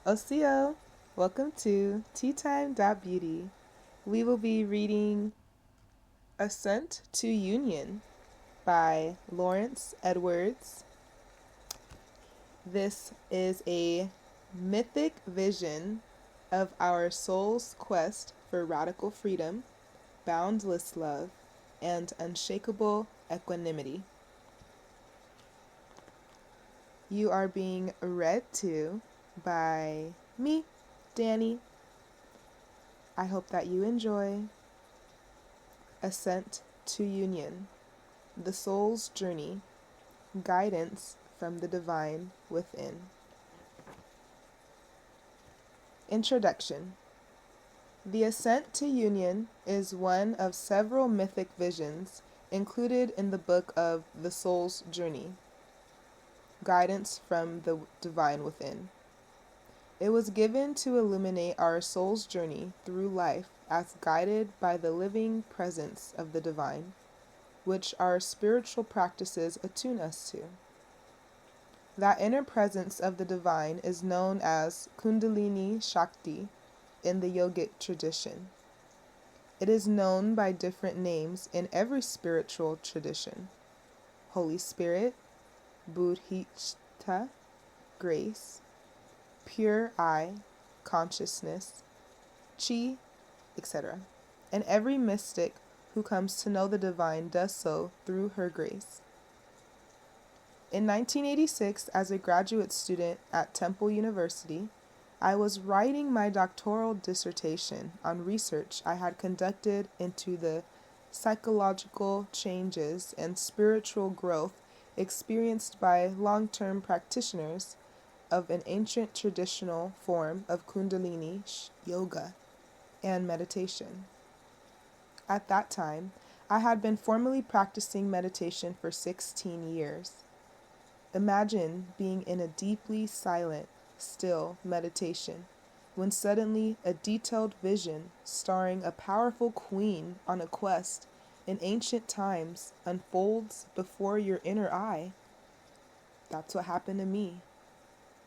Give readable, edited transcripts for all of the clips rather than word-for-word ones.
Osio, welcome to Teatime.beauty. We will be reading Ascent to Union by Lawrence Edwards. This is a mythic vision of our soul's quest for radical freedom, boundless love, and unshakable equanimity. You are being read to by me, Danny. I hope that you enjoy Ascent to Union, the soul's journey, guidance from the divine within. Introduction. The Ascent to Union is one of several mythic visions included in the book of The Soul's Journey, Guidance from the Divine Within. It was given to illuminate our soul's journey through life as guided by the living presence of the divine, which our spiritual practices attune us to. That inner presence of the divine is known as Kundalini Shakti in the yogic tradition. It is known by different names in every spiritual tradition: Holy Spirit, Buddhista, grace, pure I, consciousness, chi, etc. And every mystic who comes to know the divine does so through her grace. In 1986, as a graduate student at Temple University, I was writing my doctoral dissertation on research I had conducted into the psychological changes and spiritual growth experienced by long-term practitioners of an ancient traditional form of Kundalini yoga and meditation. At that time, I had been formally practicing meditation for 16 years. Imagine being in a deeply silent, still meditation when suddenly a detailed vision starring a powerful queen on a quest in ancient times unfolds before your inner eye. That's what happened to me.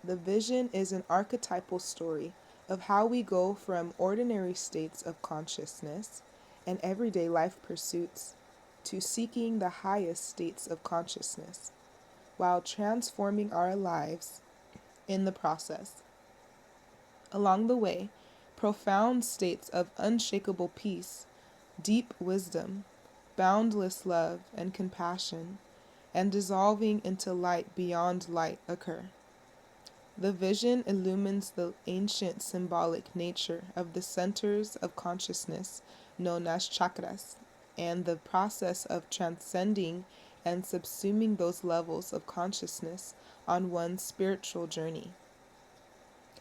The vision is an archetypal story of how we go from ordinary states of consciousness and everyday life pursuits to seeking the highest states of consciousness, while transforming our lives in the process. Along the way, profound states of unshakable peace, deep wisdom, boundless love and compassion, and dissolving into light beyond light occur. The vision illumines the ancient symbolic nature of the centers of consciousness known as chakras, and the process of transcending and subsuming those levels of consciousness on one's spiritual journey.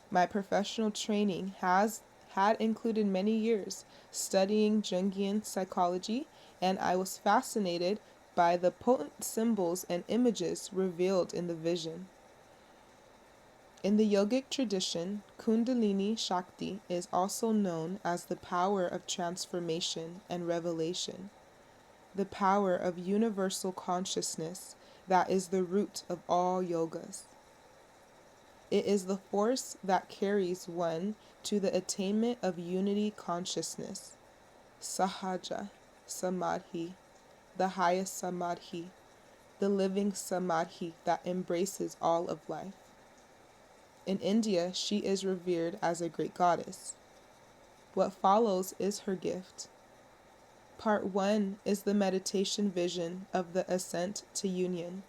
My professional training had included many years studying Jungian psychology, and I was fascinated by the potent symbols and images revealed in the vision. In the yogic tradition, Kundalini Shakti is also known as the power of transformation and revelation, the power of universal consciousness that is the root of all yogas. It is the force that carries one to the attainment of unity consciousness, Sahaja Samadhi, the highest Samadhi, the living Samadhi that embraces all of life. In India, she is revered as a great goddess. What follows is her gift. Part 1 is the meditation vision of the Ascent to Union.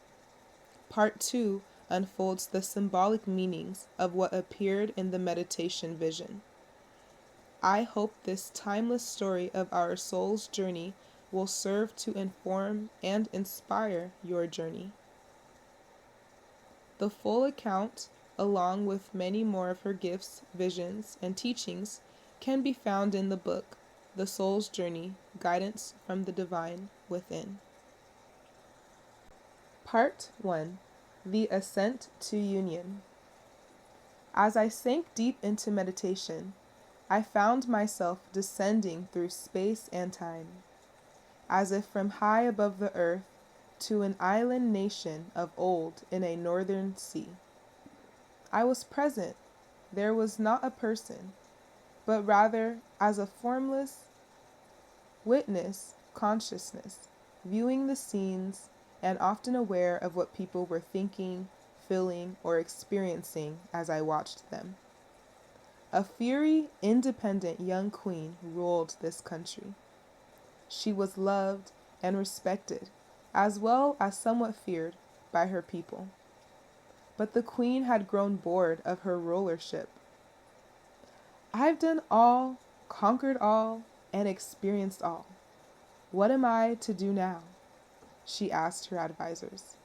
Part 2 unfolds the symbolic meanings of what appeared in the meditation vision. I hope this timeless story of our soul's journey will serve to inform and inspire your journey. The full account, along with many more of her gifts, visions, and teachings, can be found in the book, The Soul's Journey, Guidance from the Divine Within. Part 1. The Ascent to Union. As I sank deep into meditation, I found myself descending through space and time, as if from high above the earth to an island nation of old in a northern sea. I was present, there was not a person, but rather as a formless witness consciousness, viewing the scenes and often aware of what people were thinking, feeling, or experiencing as I watched them. A fiery, independent young queen ruled this country. She was loved and respected, as well as somewhat feared, by her people. But the queen had grown bored of her rulership. "I've done all, conquered all, and experienced all. What am I to do now?" she asked her advisors.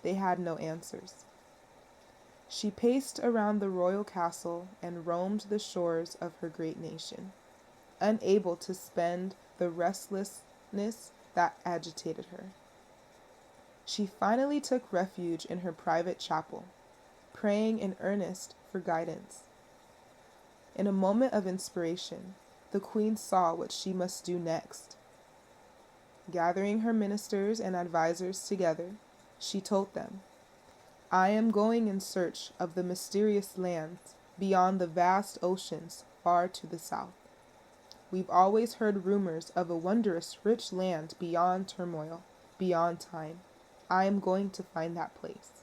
They had no answers. She paced around the royal castle and roamed the shores of her great nation, unable to spend the restlessness that agitated her. She finally took refuge in her private chapel, praying in earnest for guidance. In a moment of inspiration, the queen saw what she must do next. Gathering her ministers and advisors together, she told them, "I am going in search of the mysterious lands beyond the vast oceans far to the south. We've always heard rumors of a wondrous rich land beyond turmoil, beyond time. I am going to find that place."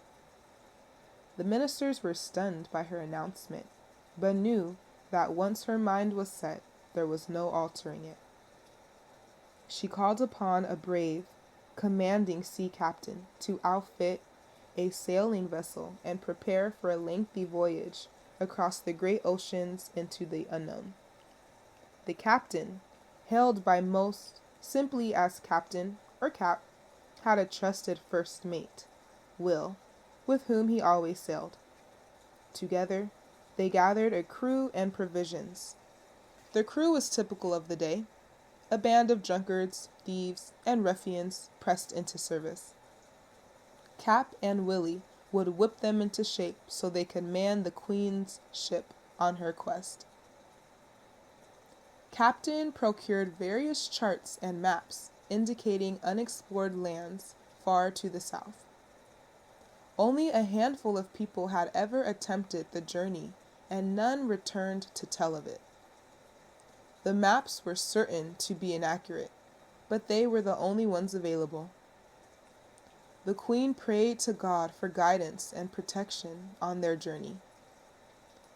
The ministers were stunned by her announcement, but knew that once her mind was set, there was no altering it. She called upon a brave, commanding sea captain to outfit a sailing vessel and prepare for a lengthy voyage across the great oceans into the unknown. The captain, hailed by most simply as Captain or Cap, had a trusted first mate, Will, with whom he always sailed. Together, they gathered a crew and provisions. The crew was typical of the day, a band of drunkards, thieves, and ruffians pressed into service. Cap and Willie would whip them into shape so they could man the queen's ship on her quest. Captain procured various charts and maps indicating unexplored lands far to the south. Only a handful of people had ever attempted the journey, and none returned to tell of it. The maps were certain to be inaccurate, but they were the only ones available. The queen prayed to God for guidance and protection on their journey.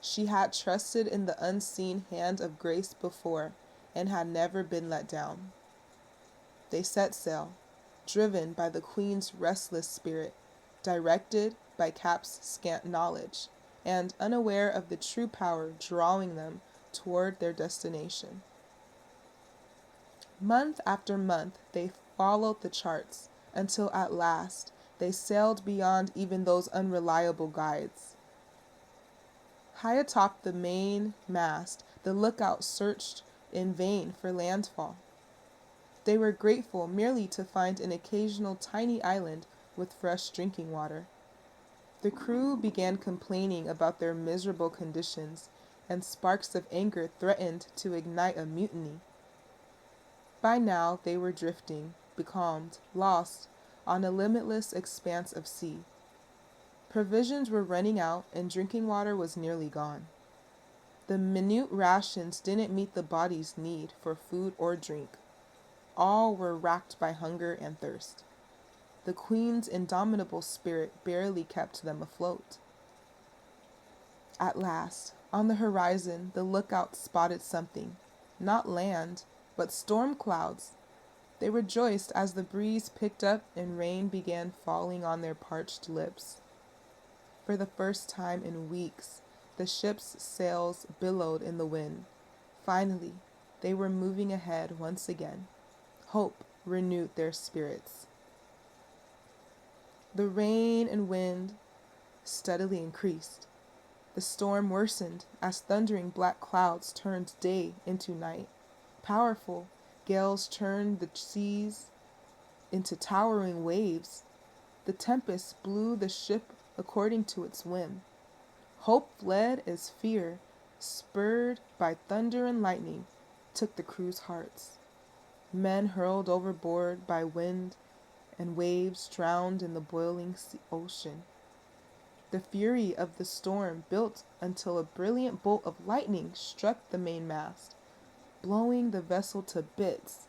She had trusted in the unseen hand of grace before and had never been let down. They set sail, driven by the queen's restless spirit, directed by Cap's scant knowledge, and unaware of the true power drawing them toward their destination. Month after month they followed the charts until at last they sailed beyond even those unreliable guides. High atop the main mast, the lookout searched in vain for landfall. They were grateful merely to find an occasional tiny island with fresh drinking water. The crew began complaining about their miserable conditions, and sparks of anger threatened to ignite a mutiny. By now they were drifting, becalmed, lost on a limitless expanse of sea. Provisions were running out and drinking water was nearly gone. The minute rations didn't meet the body's need for food or drink. All were racked by hunger and thirst. The queen's indomitable spirit barely kept them afloat. At last, on the horizon, the lookout spotted something, not land, but storm clouds. They rejoiced as the breeze picked up and rain began falling on their parched lips. For the first time in weeks, the ship's sails billowed in the wind. Finally, they were moving ahead once again. Hope renewed their spirits. The rain and wind steadily increased. The storm worsened as thundering black clouds turned day into night. Powerful gales churned the seas into towering waves. The tempest blew the ship according to its whim. Hope fled as fear, spurred by thunder and lightning, took the crew's hearts. Men hurled overboard by wind and waves drowned in the boiling ocean. The fury of the storm built until a brilliant bolt of lightning struck the mainmast, blowing the vessel to bits.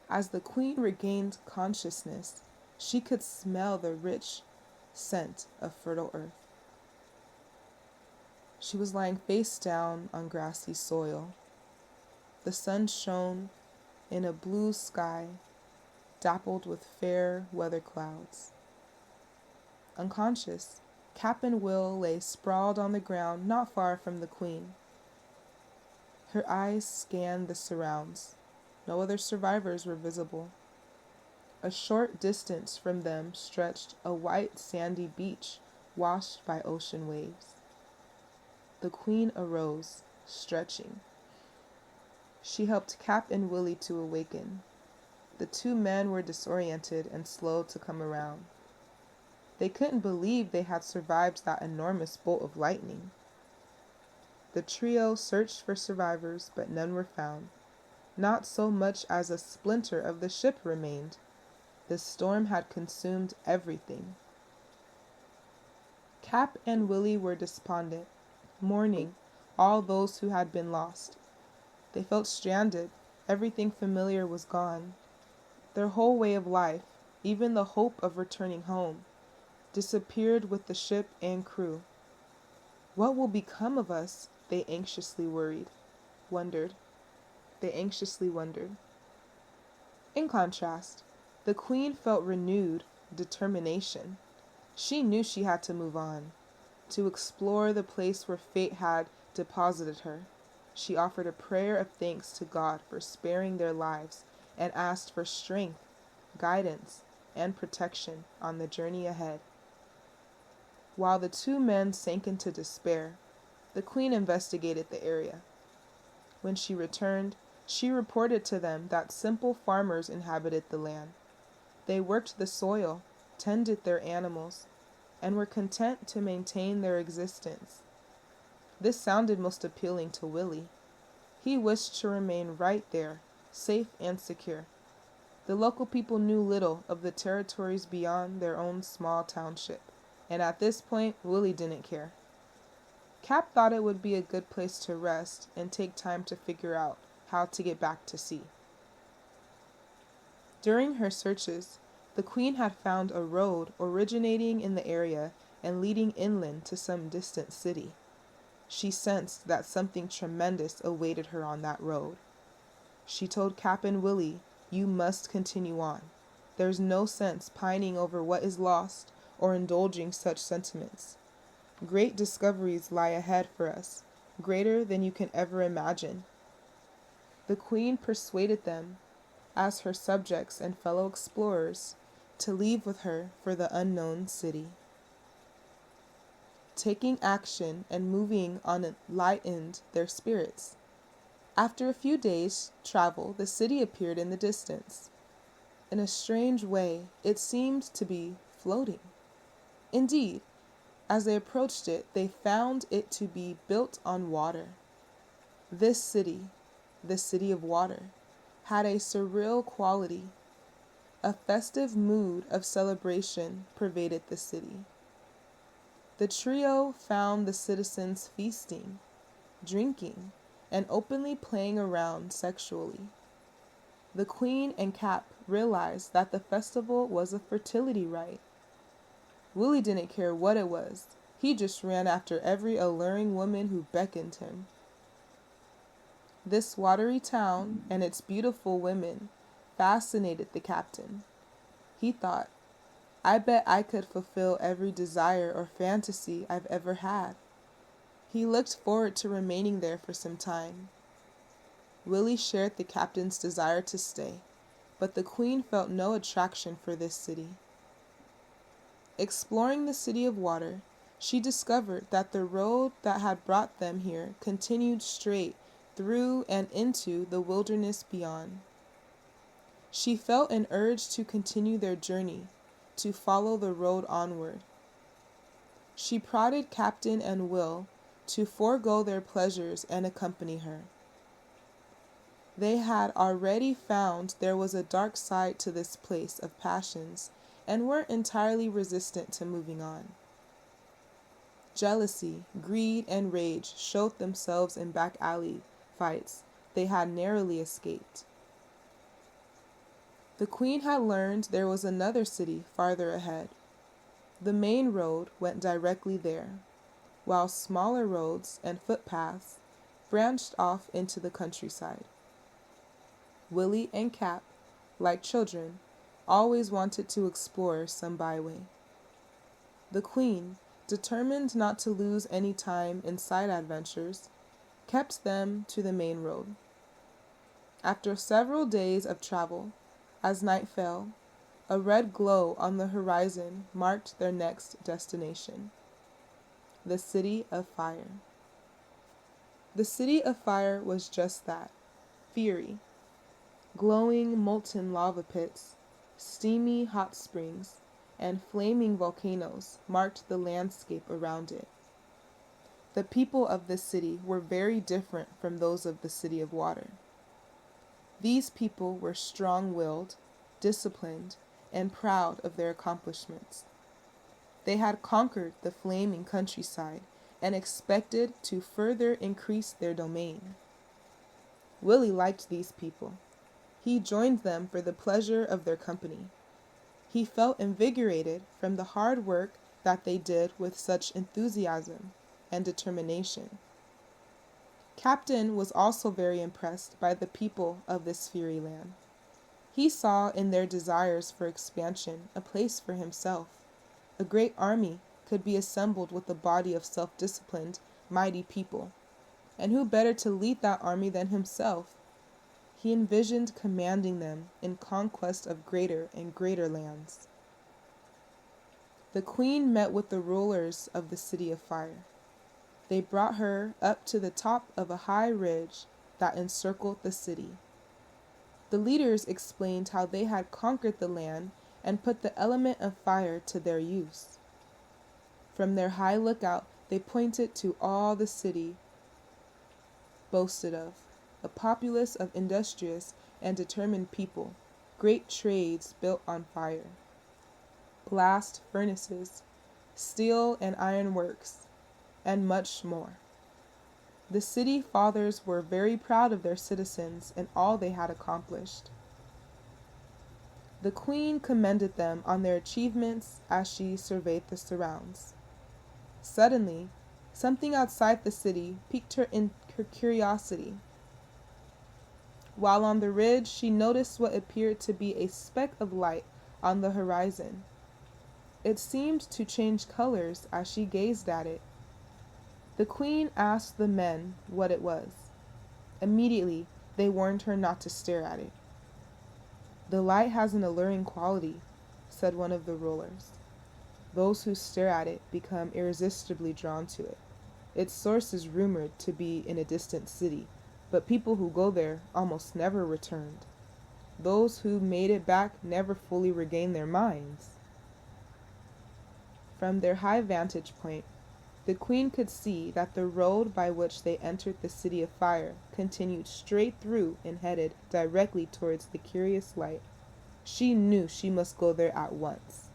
As the queen regained consciousness, she could smell the rich scent of fertile earth. She was lying face down on grassy soil. The sun shone in a blue sky dappled with fair weather clouds. Unconscious, Captain Will lay sprawled on the ground not far from the queen. Her eyes scanned the surrounds. No other survivors were visible. A short distance from them stretched a white sandy beach washed by ocean waves. The queen arose, stretching. She helped Cap and Willie to awaken. The two men were disoriented and slow to come around. They couldn't believe they had survived that enormous bolt of lightning. The trio searched for survivors, but none were found. Not so much as a splinter of the ship remained. The storm had consumed everything. Cap and Willie were despondent, mourning all those who had been lost. They felt stranded. Everything familiar was gone. Their whole way of life, even the hope of returning home, disappeared with the ship and crew. What will become of us? They anxiously wondered. In contrast, the queen felt renewed determination. She knew she had to move on, to explore the place where fate had deposited her. She offered a prayer of thanks to God for sparing their lives and asked for strength, guidance, and protection on the journey ahead. While the two men sank into despair, the queen investigated the area. When she returned, she reported to them that simple farmers inhabited the land. They worked the soil, tended their animals, and were content to maintain their existence. This sounded most appealing to Willie. He wished to remain right there, safe and secure. The local people knew little of the territories beyond their own small township, and at this point, Willie didn't care. Cap thought it would be a good place to rest and take time to figure out how to get back to sea. During her searches, the queen had found a road originating in the area and leading inland to some distant city. She sensed that something tremendous awaited her on that road. She told Cap and Willie, "You must continue on. There's no sense pining over what is lost or indulging such sentiments. Great discoveries lie ahead for us, greater than you can ever imagine." The queen persuaded them, as her subjects and fellow explorers, to leave with her for the unknown city. Taking action and moving on lightened their spirits. After a few days' travel, the city appeared in the distance. In a strange way, it seemed to be floating. Indeed, as they approached it, they found it to be built on water. This city, the city of water, had a surreal quality. A festive mood of celebration pervaded the city. The trio found the citizens feasting, drinking, and openly playing around sexually. The queen and Cap realized that the festival was a fertility rite. Willie didn't care what it was. He just ran after every alluring woman who beckoned him. This watery town and its beautiful women fascinated the captain. He thought, "I bet I could fulfill every desire or fantasy I've ever had." He looked forward to remaining there for some time. Willie shared the captain's desire to stay, but the queen felt no attraction for this city. Exploring the city of water, she discovered that the road that had brought them here continued straight through and into the wilderness beyond. She felt an urge to continue their journey, to follow the road onward. She prodded Captain and Will to forego their pleasures and accompany her. They had already found there was a dark side to this place of passions and weren't entirely resistant to moving on. Jealousy, greed, and rage showed themselves in back alley fights they had narrowly escaped. The queen had learned there was another city farther ahead. The main road went directly there, while smaller roads and footpaths branched off into the countryside. Willie and Cap, like children, always wanted to explore some byway. The queen, determined not to lose any time in side adventures, kept them to the main road. After several days of travel, as night fell, a red glow on the horizon marked their next destination, the City of Fire. The City of Fire was just that, fiery. Glowing molten lava pits, steamy hot springs, and flaming volcanoes marked the landscape around it. The people of this city were very different from those of the City of Water. These people were strong-willed, disciplined, and proud of their accomplishments. They had conquered the flaming countryside and expected to further increase their domain. Willie liked these people. He joined them for the pleasure of their company. He felt invigorated from the hard work that they did with such enthusiasm and determination. Captain was also very impressed by the people of this fiery land. He saw in their desires for expansion a place for himself. A great army could be assembled with a body of self-disciplined, mighty people. And who better to lead that army than himself? He envisioned commanding them in conquest of greater and greater lands. The queen met with the rulers of the City of Fire. They brought her up to the top of a high ridge that encircled the city. The leaders explained how they had conquered the land and put the element of fire to their use. From their high lookout, they pointed to all the city boasted of, a populace of industrious and determined people, great trades built on fire, blast furnaces, steel and iron works, and much more. The city fathers were very proud of their citizens and all they had accomplished. The queen commended them on their achievements as she surveyed the surrounds. Suddenly, something outside the city piqued her curiosity. While on the ridge, she noticed what appeared to be a speck of light on the horizon. It seemed to change colors as she gazed at it. The queen asked the men what it was. Immediately, they warned her not to stare at it. "The light has an alluring quality," said one of the rulers. "Those who stare at it become irresistibly drawn to it. Its source is rumored to be in a distant city, but people who go there almost never returned. Those who made it back never fully regained their minds." From their high vantage point, the queen could see that the road by which they entered the City of Fire continued straight through and headed directly towards the curious light. She knew she must go there at once.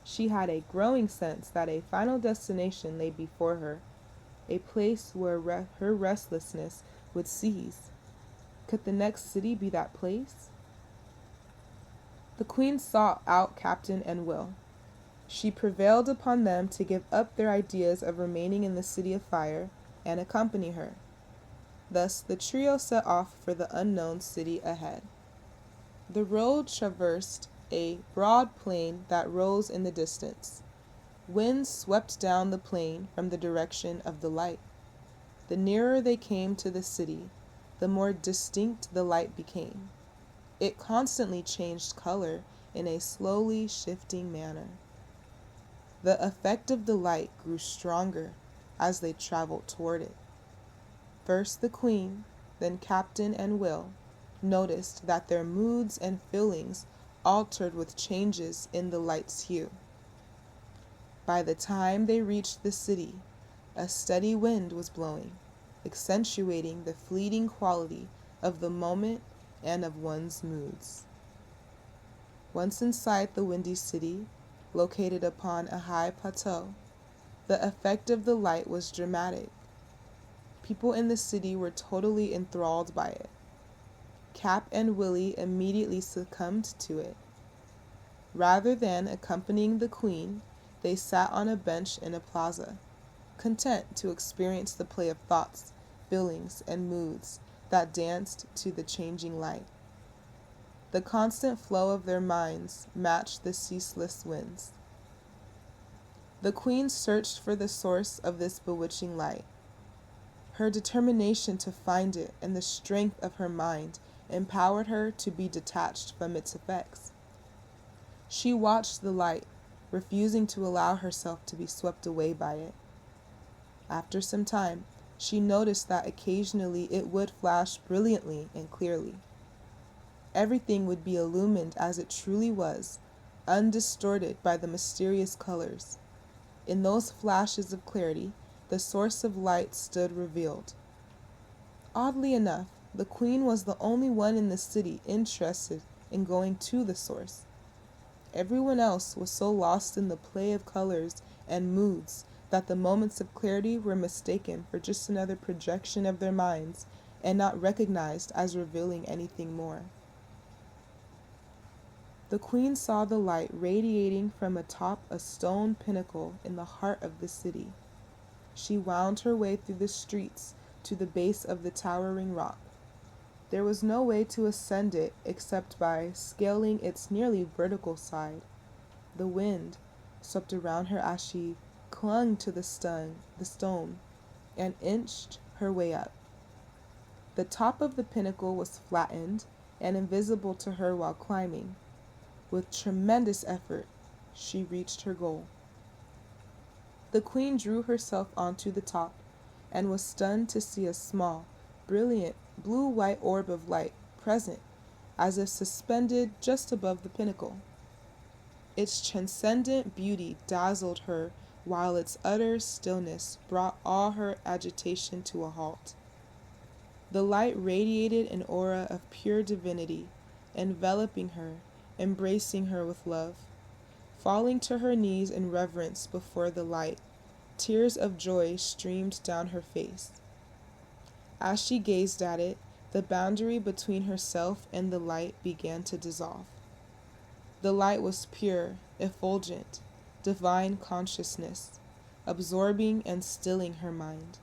She had a growing sense that a final destination lay before her, a place where her restlessness would cease. Could the next city be that place? The queen sought out Captain and Will. She prevailed upon them to give up their ideas of remaining in the City of Fire and accompany her. Thus the trio set off for the unknown city ahead. The road traversed a broad plain that rose in the distance. Winds swept down the plain from the direction of the light. The nearer they came to the city, the more distinct the light became. It constantly changed color in a slowly shifting manner. The effect of the light grew stronger as they traveled toward it. First the queen, then Captain and Will, noticed that their moods and feelings altered with changes in the light's hue. By the time they reached the city, a steady wind was blowing, accentuating the fleeting quality of the moment and of one's moods. Once inside the windy city, located upon a high plateau, The effect of the light was dramatic. People in the city were totally enthralled by it. Cap and Willie immediately succumbed to it. Rather than accompanying the queen, they sat on a bench in a plaza, content to experience the play of thoughts, feelings, and moods that danced to the changing light. The constant flow of their minds matched the ceaseless winds. The queen searched for the source of this bewitching light. Her determination to find it and the strength of her mind empowered her to be detached from its effects. She watched the light, refusing to allow herself to be swept away by it. After some time, she noticed that occasionally it would flash brilliantly and clearly. Everything would be illumined as it truly was, undistorted by the mysterious colors. In those flashes of clarity, the source of light stood revealed. Oddly enough, the queen was the only one in the city interested in going to the source. Everyone else was so lost in the play of colors and moods that the moments of clarity were mistaken for just another projection of their minds and not recognized as revealing anything more. The queen saw the light radiating from atop a stone pinnacle in the heart of the city. She wound her way through the streets to the base of the towering rock. There was no way to ascend it except by scaling its nearly vertical side. The wind swept around her as she clung to the stone, and inched her way up. The top of the pinnacle was flattened and invisible to her while climbing. With tremendous effort, she reached her goal. The queen drew herself onto the top and was stunned to see a small, brilliant, blue-white orb of light present, as if suspended just above the pinnacle. Its transcendent beauty dazzled her, while its utter stillness brought all her agitation to a halt. The light radiated an aura of pure divinity, enveloping her, embracing her with love. Falling to her knees in reverence before the light, tears of joy streamed down her face. As she gazed at it, the boundary between herself and the light began to dissolve. The light was pure, effulgent, divine consciousness, absorbing and stilling her mind.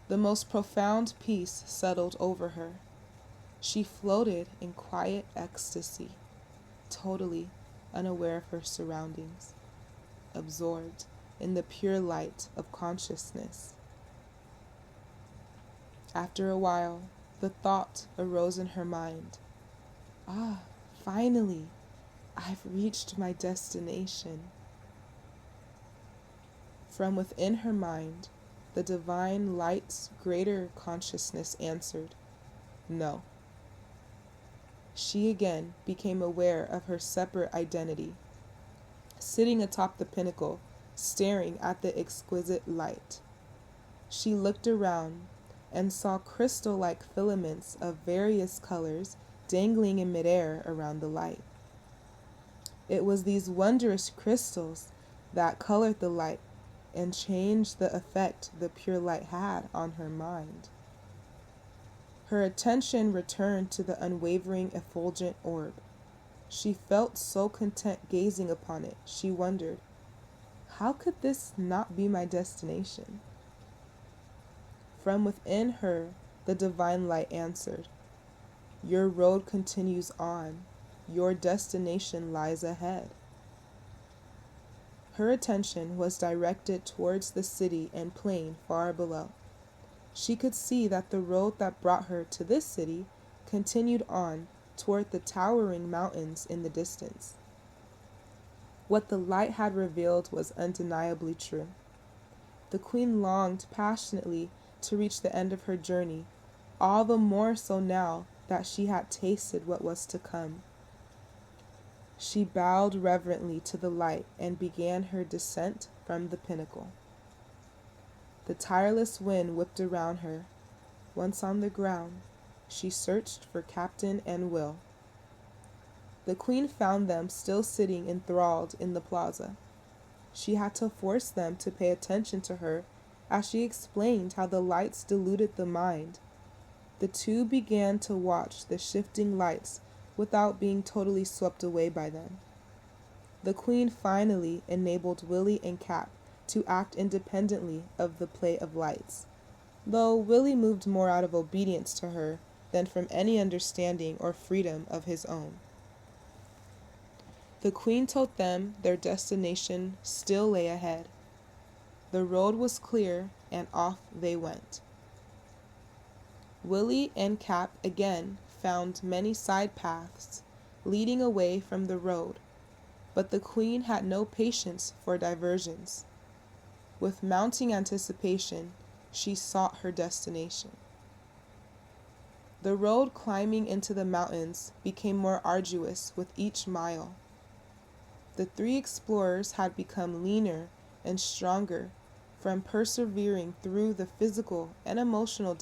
The most profound peace settled over her. She floated in quiet ecstasy, totally unaware of her surroundings, absorbed in the pure light of consciousness. After a while, the thought arose in her mind, finally, I've reached my destination. From within her mind, the divine light's greater consciousness answered, no. She again became aware of her separate identity, sitting atop the pinnacle, staring at the exquisite light. She looked around and saw crystal-like filaments of various colors dangling in midair around the light. It was these wondrous crystals that colored the light and changed the effect the pure light had on her mind. Her attention returned to the unwavering effulgent orb. She felt so content gazing upon it, she wondered, how could this not be my destination? From within her, the divine light answered, your road continues on. Your destination lies ahead. Her attention was directed towards the city and plain far below. She could see that the road that brought her to this city continued on toward the towering mountains in the distance. What the light had revealed was undeniably true. The queen longed passionately to reach the end of her journey, all the more so now that she had tasted what was to come. She bowed reverently to the light and began her descent from the pinnacle. The tireless wind whipped around her. Once on the ground, she searched for Captain and Will. The queen found them still sitting enthralled in the plaza. She had to force them to pay attention to her as she explained how the lights deluded the mind. The two began to watch the shifting lights without being totally swept away by them. The queen finally enabled Willie and Cap to act independently of the play of lights, though Willie moved more out of obedience to her than from any understanding or freedom of his own. The queen told them their destination still lay ahead. The road was clear, and off they went. Willie and Cap again found many side paths leading away from the road, but the queen had no patience for diversions. With mounting anticipation, she sought her destination. The road climbing into the mountains became more arduous with each mile. The three explorers had become leaner and stronger from persevering through the physical and emotional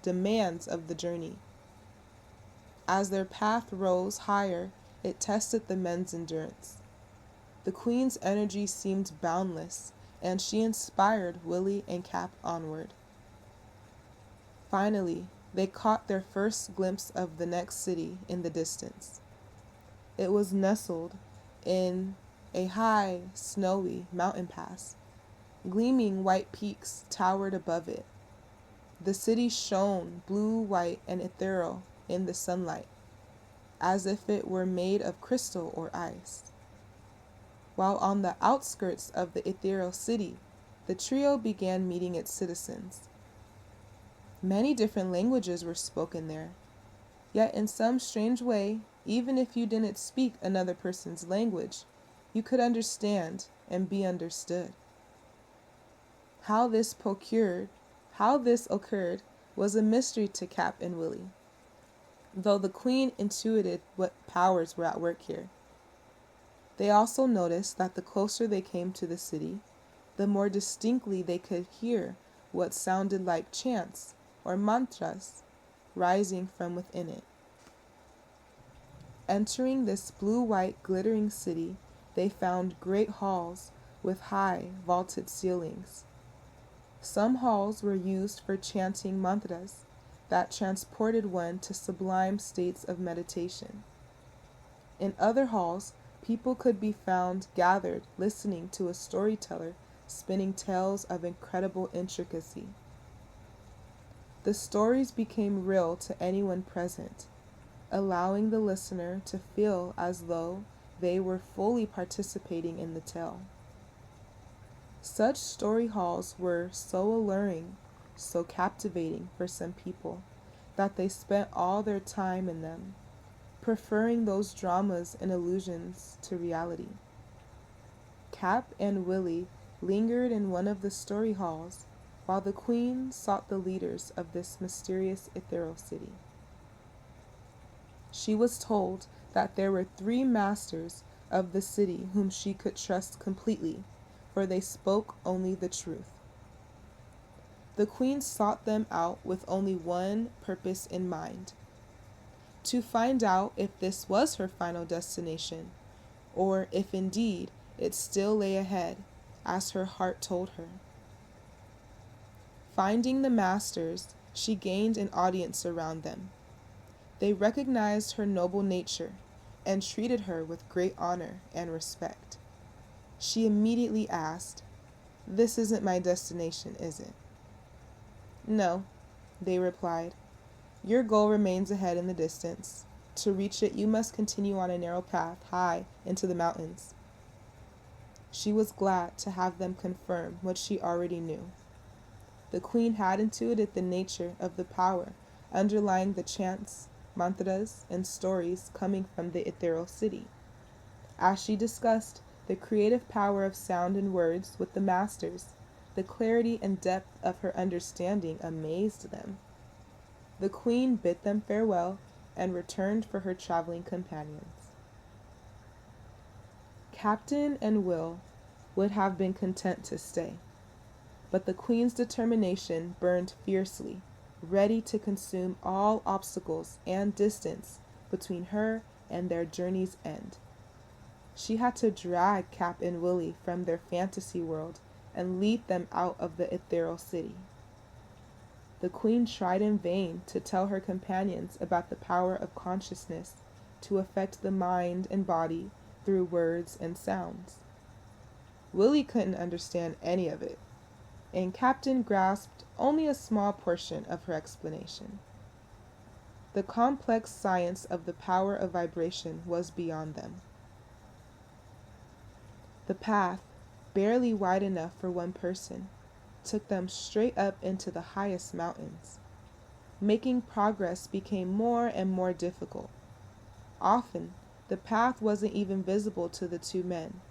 demands of the journey. As their path rose higher, it tested the men's endurance. The queen's energy seemed boundless, and she inspired Willie and Cap onward. Finally, they caught their first glimpse of the next city in the distance. It was nestled in a high, snowy mountain pass. Gleaming white peaks towered above it. The city shone blue, white, and ethereal in the sunlight, as if it were made of crystal or ice. While on the outskirts of the ethereal city, the trio began meeting its citizens. Many different languages were spoken there, yet in some strange way, even if you didn't speak another person's language, you could understand and be understood. How this occurred was a mystery to Cap and Willie, though the queen intuited what powers were at work here. They also noticed that the closer they came to the city, the more distinctly they could hear what sounded like chants or mantras rising from within it. Entering this blue-white glittering city, they found great halls with high vaulted ceilings. Some halls were used for chanting mantras that transported one to sublime states of meditation. In other halls, people could be found gathered listening to a storyteller spinning tales of incredible intricacy. The stories became real to anyone present, allowing the listener to feel as though they were fully participating in the tale. Such story halls were so alluring, so captivating for some people, that they spent all their time in them, preferring those dramas and illusions to reality. Cap and Willie lingered in one of the story halls, while the queen sought the leaders of this mysterious ethereal city. She was told that there were 3 masters of the city whom she could trust completely, for they spoke only the truth. The queen sought them out with only one purpose in mind: to find out if this was her final destination, or if indeed it still lay ahead, as her heart told her. Finding the masters, she gained an audience around them. They recognized her noble nature and treated her with great honor and respect. She immediately asked, "This isn't my destination, is it?" "No," they replied. "Your goal remains ahead in the distance. To reach it, you must continue on a narrow path high into the mountains." She was glad to have them confirm what she already knew. The queen had intuited the nature of the power underlying the chants, mantras, and stories coming from the ethereal city. As she discussed the creative power of sound and words with the masters, the clarity and depth of her understanding amazed them. The queen bid them farewell and returned for her traveling companions. Captain and Will would have been content to stay, but the queen's determination burned fiercely, ready to consume all obstacles and distance between her and their journey's end. She had to drag Cap and Willie from their fantasy world and lead them out of the ethereal city. The queen tried in vain to tell her companions about the power of consciousness to affect the mind and body through words and sounds. Willie couldn't understand any of it, and Captain grasped only a small portion of her explanation. The complex science of the power of vibration was beyond them. The path, barely wide enough for one person, took them straight up into the highest mountains. Making progress became more and more difficult. Often, the path wasn't even visible to the two men.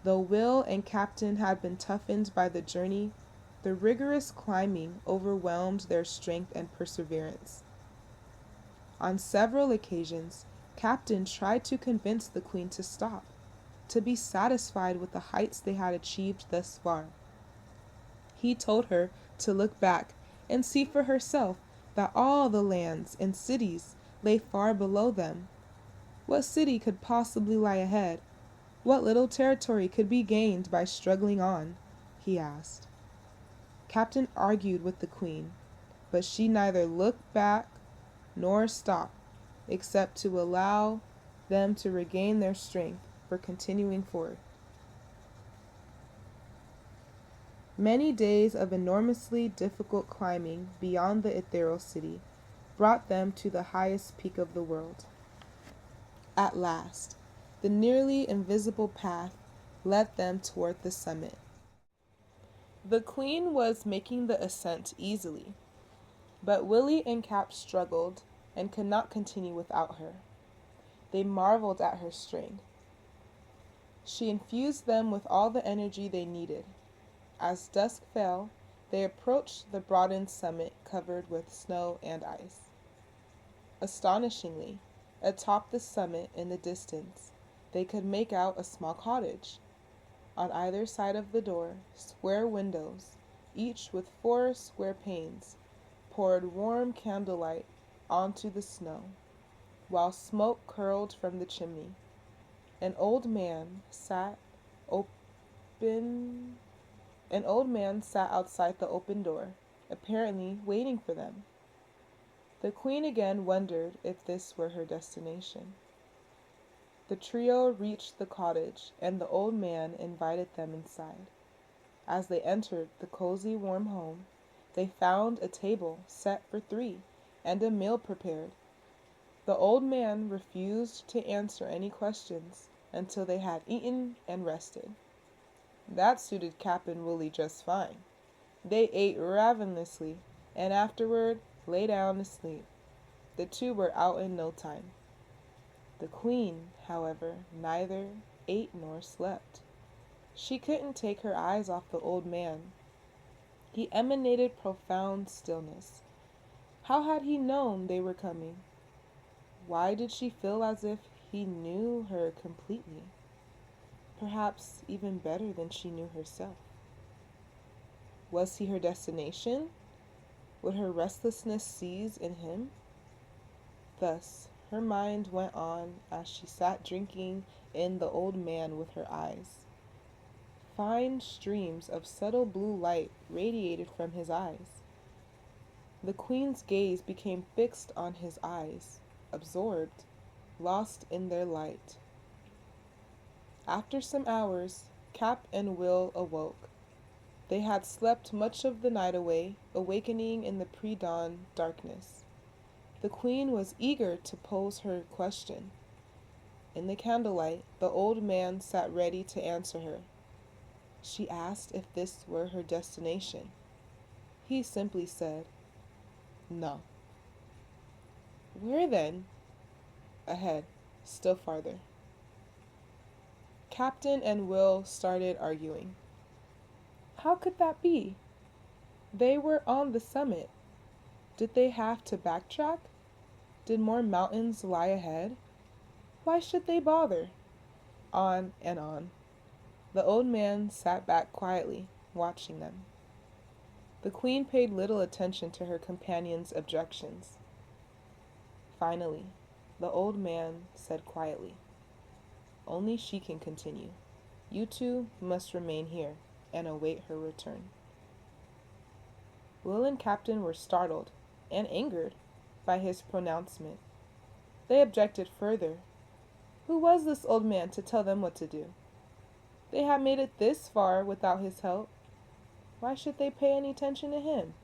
Though Will and Captain had been toughened by the journey, the rigorous climbing overwhelmed their strength and perseverance. On several occasions, Captain tried to convince the queen to stop, to be satisfied with the heights they had achieved thus far. He told her to look back and see for herself that all the lands and cities lay far below them. What city could possibly lie ahead? What little territory could be gained by struggling on? He asked. Captain argued with the queen, but she neither looked back nor stopped, except to allow them to regain their strength for continuing forward. Many days of enormously difficult climbing beyond the ethereal city brought them to the highest peak of the world. At last, the nearly invisible path led them toward the summit. The queen was making the ascent easily, but Willie and Cap struggled and could not continue without her. They marveled at her strength. She infused them with all the energy they needed. As dusk fell, they approached the broadened summit covered with snow and ice. Astonishingly, atop the summit in the distance, they could make out a small cottage. On either side of the door, square windows, each with 4 square panes, poured warm candlelight onto the snow, while smoke curled from the chimney. An old man sat outside the open door, apparently waiting for them. The queen again wondered if this were her destination. The trio reached the cottage, and the old man invited them inside. As they entered the cozy, warm home, they found a table set for 3 and a meal prepared. The old man refused to answer any questions until they had eaten and rested. That suited Cap and Willie just fine. They ate ravenously, and afterward lay down to sleep. The two were out in no time. The queen, however, neither ate nor slept. She couldn't take her eyes off the old man. He emanated profound stillness. How had he known they were coming? Why did she feel as if he knew her completely? Perhaps even better than she knew herself. Was he her destination? Would her restlessness cease in him? Thus, her mind went on as she sat drinking in the old man with her eyes. Fine streams of subtle blue light radiated from his eyes. The queen's gaze became fixed on his eyes, absorbed, lost in their light. After some hours, Cap and Will awoke. They had slept much of the night away, awakening in the pre-dawn darkness. The queen was eager to pose her question. In the candlelight, the old man sat ready to answer her. She asked if this were her destination. He simply said, "No." "Where then?" "Ahead, still farther." Captain and Will started arguing. How could that be? They were on the summit. Did they have to backtrack? Did more mountains lie ahead? Why should they bother? On and on. The old man sat back quietly, watching them. The queen paid little attention to her companion's objections. Finally, the old man said quietly, Only she can continue. You two must remain here and await her return." Will and Captain were startled and angered by his pronouncement. They objected further. Who was this old man to tell them what to do? They had made it this far without his help. Why should they pay any attention to him?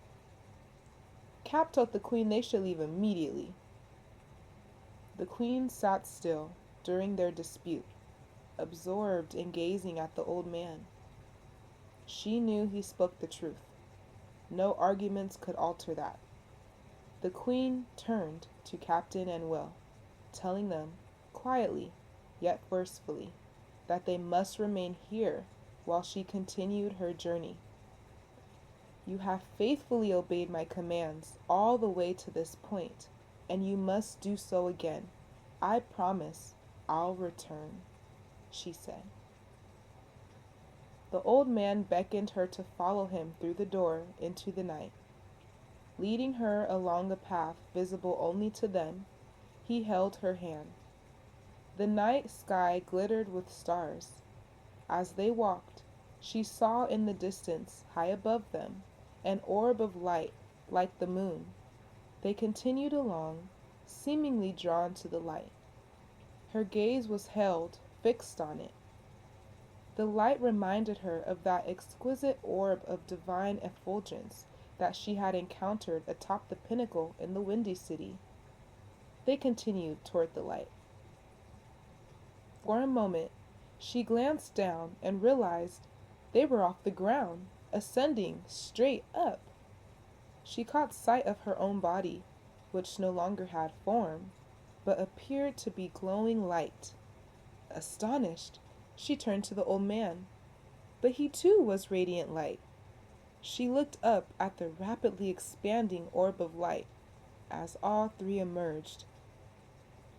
Cap told the queen they should leave immediately. The queen sat still during their dispute, absorbed in gazing at the old man. She knew he spoke the truth. No arguments could alter that. The queen turned to Captain and Will, telling them, quietly yet forcefully, that they must remain here while she continued her journey. "You have faithfully obeyed my commands all the way to this point, and you must do so again. I promise I'll return," she said. The old man beckoned her to follow him through the door into the night. Leading her along a path visible only to them, he held her hand. The night sky glittered with stars. As they walked, she saw in the distance, high above them, an orb of light like the moon. They continued along, seemingly drawn to the light. Her gaze was held fixed on it. The light reminded her of that exquisite orb of divine effulgence that she had encountered atop the pinnacle in the Windy City. They continued toward the light. For a moment, she glanced down and realized they were off the ground, ascending straight up. She caught sight of her own body, which no longer had form, but appeared to be glowing light. Astonished, she turned to the old man, but he too was radiant light. She looked up at the rapidly expanding orb of light as all three emerged.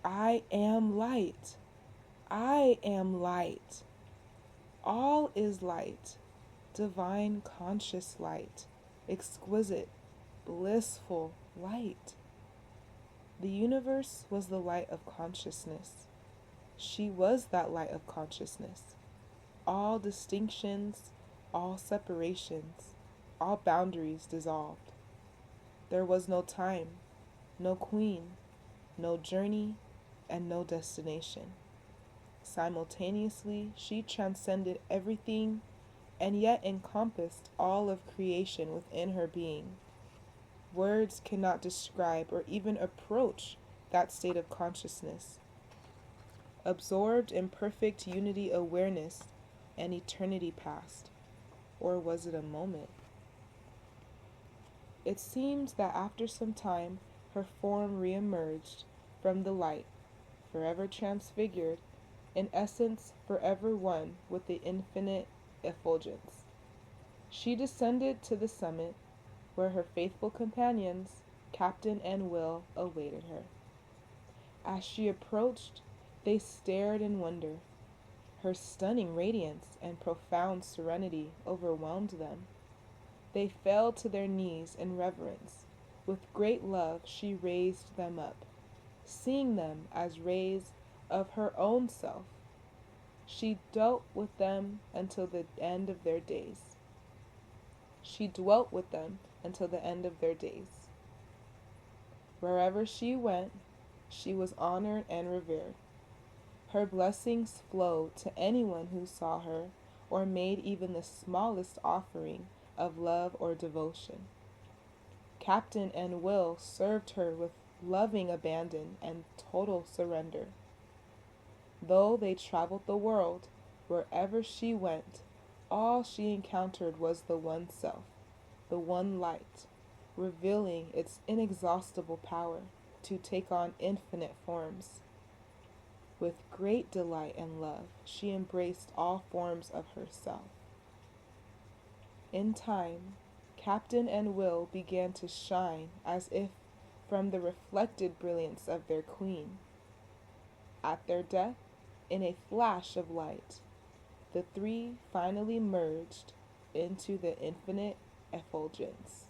"I am light. I am light. All is light, divine conscious light, exquisite, blissful light." The universe was the light of consciousness. She was that light of consciousness. All distinctions, all separations, all boundaries dissolved. There was no time, no queen, no journey, and no destination. Simultaneously, she transcended everything and yet encompassed all of creation within her being. Words cannot describe or even approach that state of consciousness. Absorbed in perfect unity awareness, an eternity passed. Or was it a moment? It seemed that after some time, her form re-emerged from the light, forever transfigured, in essence forever one with the infinite effulgence. She descended to the summit, where her faithful companions, Captain and Will, awaited her. As she approached, they stared in wonder. Her stunning radiance and profound serenity overwhelmed them. They fell to their knees in reverence. With great love she raised them up, seeing them as rays of her own self. She dealt with them until the end of their days. She dwelt with them until the end of their days. Wherever she went, she was honored and revered. Her blessings flowed to anyone who saw her or made even the smallest offering of love or devotion. Captain and Will served her with loving abandon and total surrender. Though they traveled the world, wherever she went, all she encountered was the one self, the one light, revealing its inexhaustible power to take on infinite forms. With great delight and love, she embraced all forms of herself. In time, Captain and Will began to shine as if from the reflected brilliance of their queen. At their death, in a flash of light, the three finally merged into the infinite effulgence.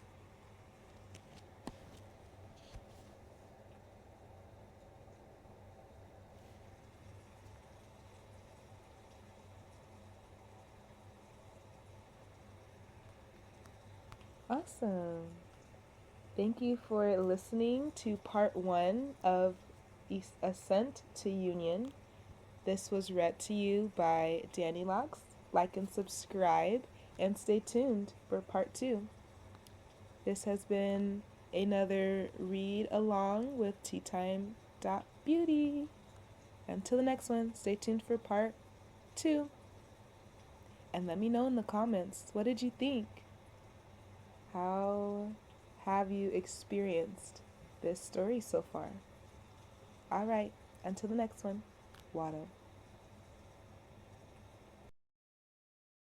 Awesome. Thank you for listening to part 1 of Ascent to Union. This was read to you by DaniLocs. Like and subscribe, and stay tuned for part 2. This has been another read along with Teatime.beauty. Until the next one, stay tuned for part 2. And let me know in the comments, what did you think? How have you experienced this story so far? Alright, until the next one, Wado.